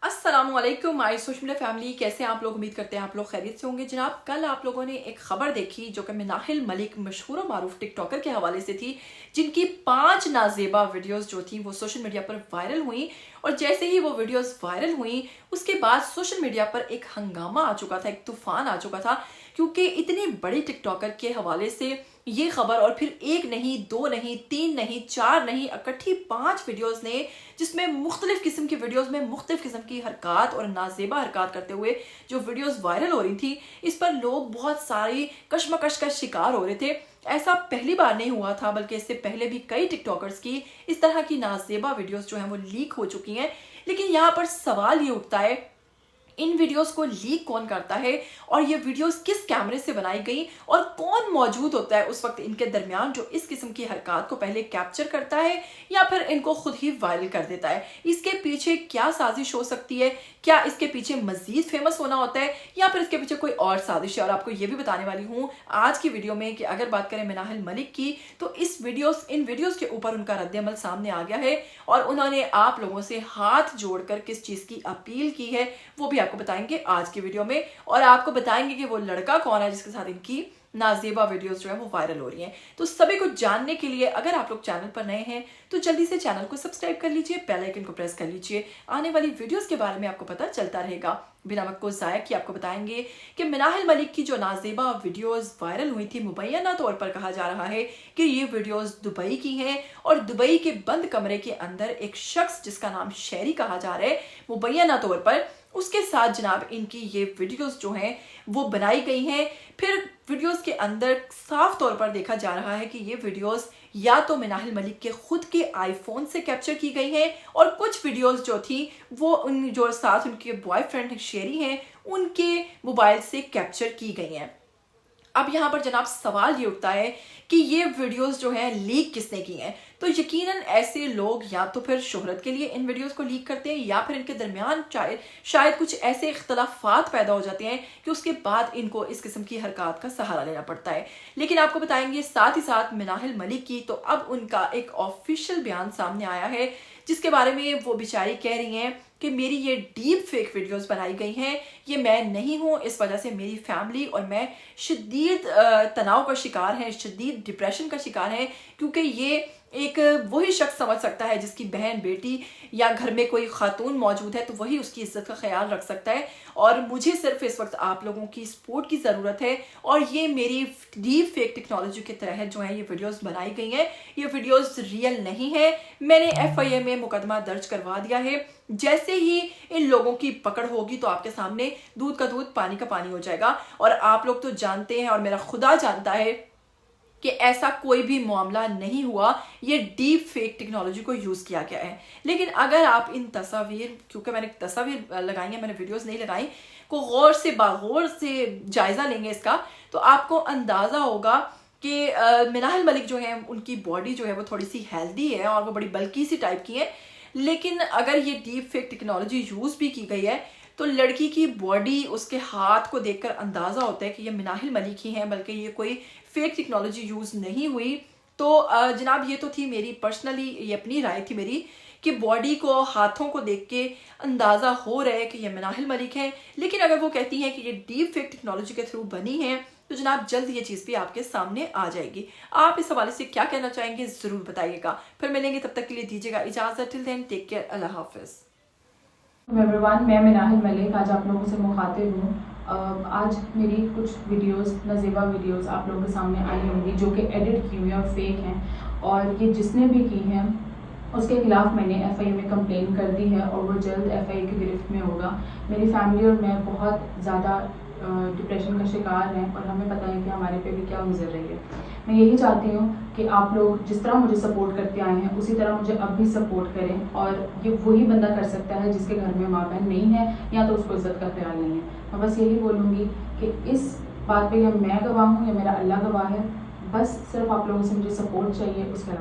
अस्सलामुअलैकुम my social media family, कैसे हैं आप लोग। उम्मीद करते हैं आप लोग खैरियत से होंगे। जनाब, कल आप लोगों ने एक खबर देखी जो कि मिनाहिल मलिक मशहूर और मारूफ टिकटॉकर के हवाले से थी, जिनकी 5 नाजेबा वीडियोस जो थी वो सोशल मीडिया पर वायरल हुई। और जैसे ही वो वीडियोस वायरल हुई उसके बाद सोशल मीडिया पर एक हंगामा आ चुका था, एक तूफान आ चुका था, क्योंकि इतनी बड़ी टिकटॉकर के हवाले से ये खबर, और फिर एक नहीं, दो नहीं, तीन नहीं, चार नहीं, इकट्ठी 5 वीडियोस ने, जिसमें मुख्तलिफ किस्म की वीडियोस में मुख्तलिफ किस्म की हरकत और नाजेबा हरकत करते हुए जो वीडियोस वायरल हो रही थी, इस पर लोग बहुत सारी कशमकश का शिकार हो रहे थे। ऐसा पहली बार नहीं हुआ था, बल्कि इससे पहले भी कई टिकटॉकर्स की इस तरह की नाजेबा वीडियोस जो हैं वो लीक हो चुकी हैं। लेकिन यहाँ पर सवाल ये उठता है, इन वीडियोस को लीक कौन करता है और ये वीडियोस किस कैमरे से बनाई गई और कौन मौजूद होता है उस वक्त इनके दरमियान जो इस किस्म की हरकत को पहले कैप्चर करता है या फिर इनको खुद ही वायरल कर देता है। इसके पीछे क्या साजिश हो सकती है? क्या इसके पीछे मजीद फेमस होना होता है या फिर इसके पीछे कोई और साजिश है? और आपको ये भी बताने वाली हूँ आज की वीडियो में कि अगर बात करें मिनाहिल मलिक की, तो इन वीडियोस के ऊपर उनका रद्द-ए-अमल सामने आ गया है और उन्होंने आप लोगों से हाथ जोड़कर किस चीज की अपील की है वो भी आपको बताएंगे आज की वीडियो में। और आपको बताएंगे कि वो लड़का कौन है जिसके साथ इनकी नाजेबा वीडियोस जो है वो वायरल हो रही हैं। तो सभी कुछ जानने के लिए अगर आप लोग चैनल पर नए हैं तो जल्दी से चैनल को सब्सक्राइब कर लीजिए, बेल आइकन को प्रेस कर लीजिए। आने वाली वीडियोस के बारे में आपको पता चलता रहेगा। बिना वक्त को ज़ाया किए आपको बताएंगे कि मिनाहिल मलिक की जो नाजेबा वीडियोस वायरल हुई थी, मुबैना तौर पर कहा जा रहा है कि ये वीडियोस दुबई की हैं और दुबई के बंद कमरे के अंदर एक शख्स जिसका नाम शेरी कहा जा रहा है, मुबैना तौर पर उसके साथ जनाब इनकी ये वीडियोस जो हैं वो बनाई गई हैं। फिर वीडियोस के अंदर साफ तौर पर देखा जा रहा है कि ये वीडियोस या तो मिनाहिल मलिक के खुद के आईफोन से कैप्चर की गई हैं और कुछ वीडियोस जो थी वो उन जो साथ उनके बॉयफ्रेंड शेरी हैं उनके मोबाइल से कैप्चर की गई हैं। अब यहाँ पर जनाब सवाल ये उठता है कि ये वीडियोस जो हैं लीक किसने की हैं? तो यकीनन ऐसे लोग या तो फिर शोहरत के लिए इन वीडियोस को लीक करते हैं या फिर इनके दरमियान शायद कुछ ऐसे इख्तलाफात पैदा हो जाते हैं कि उसके बाद इनको इस किस्म की हरकत का सहारा लेना पड़ता है। लेकिन आपको बताएंगे साथ ही साथ मिनाहिल मलिक की तो अब उनका एक ऑफिशियल बयान सामने आया है जिसके बारे में वो बेचारी कह रही हैं कि मेरी ये डीप फेक वीडियोस बनाई गई हैं, ये मैं नहीं हूँ, इस वजह से मेरी फैमिली और मैं शदीद तनाव का शिकार हैं, शदीद डिप्रेशन का शिकार हैं, क्योंकि ये एक वही शख्स समझ सकता है जिसकी बहन, बेटी या घर में कोई खातून मौजूद है तो वही उसकी इज्जत का ख्याल रख सकता है। और मुझे सिर्फ इस वक्त आप लोगों की सपोर्ट की ज़रूरत है और ये मेरी डीप फेक टेक्नोलॉजी के तहत जो है ये वीडियोस बनाई गई हैं। ये वीडियोस रियल नहीं है। मैंने FIA में मुकदमा दर्ज करवा दिया है। जैसे ही इन लोगों की पकड़ होगी तो आपके सामने दूध का दूध, पानी का पानी हो जाएगा। और आप लोग तो जानते हैं और मेरा खुदा जानता है कि ऐसा कोई भी मामला नहीं हुआ, ये डीप फेक टेक्नोलॉजी को यूज किया गया है। लेकिन अगर आप इन तस्वीर, क्योंकि मैंने तस्वीर लगाई है, मैंने वीडियोस नहीं लगाई, को गौर से बागौर से जायजा लेंगे इसका, तो आपको अंदाजा होगा कि मिनाहिल मलिक जो है उनकी बॉडी जो है वो थोड़ी सी हेल्दी है और वो बड़ी बल्की सी टाइप की है। लेकिन अगर ये डीप फेक टेक्नोलॉजी यूज भी की गई है तो लड़की की बॉडी, उसके हाथ को देखकर अंदाजा होता है कि ये मिनाहिल मलिक ही हैं, बल्कि ये कोई फेक टेक्नोलॉजी यूज नहीं हुई। तो जनाब ये तो थी मेरी पर्सनली, ये अपनी राय थी मेरी कि बॉडी को, हाथों को देख के अंदाजा हो रहा है कि ये मिनाहिल मलिक हैं। लेकिन अगर वो कहती हैं कि ये डीप फेक टेक्नोलॉजी के थ्रू बनी है तो जनाब जल्द ये चीज़ भी आपके सामने आ जाएगी। आप इस हवाले से क्या कहना चाहेंगे ज़रूर बताइएगा। फिर मिलेंगे, तब तक के लिए दीजिएगा इजाज़त। टिल देन टेक केयर, अल्लाह हाफिज़। एवरीवन, मैं मिनाहिल मलिक आज आप लोगों से मुखातिब हूँ। आज मेरी कुछ वीडियोस, नाजेबा वीडियोस आप लोगों के सामने आई होंगी जो कि एडिट की हुई और फेक हैं, और ये जिसने भी की हैं उसके खिलाफ मैंने FIA में कंप्लेन कर दी है और वो जल्द FIA की गिरफ्त में होगा। मेरी फैमिली और मैं बहुत ज़्यादा डिप्रेशन का शिकार हैं और हमें पता है कि हमारे पे भी क्या गुजर रही है। मैं यही चाहती हूँ कि आप लोग जिस तरह मुझे सपोर्ट करते आए हैं उसी तरह मुझे अब भी सपोर्ट करें। और ये वही बंदा कर सकता है जिसके घर में माँ बहन नहीं है या तो उसको इज्जत का ख्याल नहीं है। मैं बस यही बोलूँगी कि इस बात पे या मैं गवाह हूँ या मेरा अल्लाह गवाह है। बस सिर्फ आप लोगों से मुझे सपोर्ट चाहिए, उसके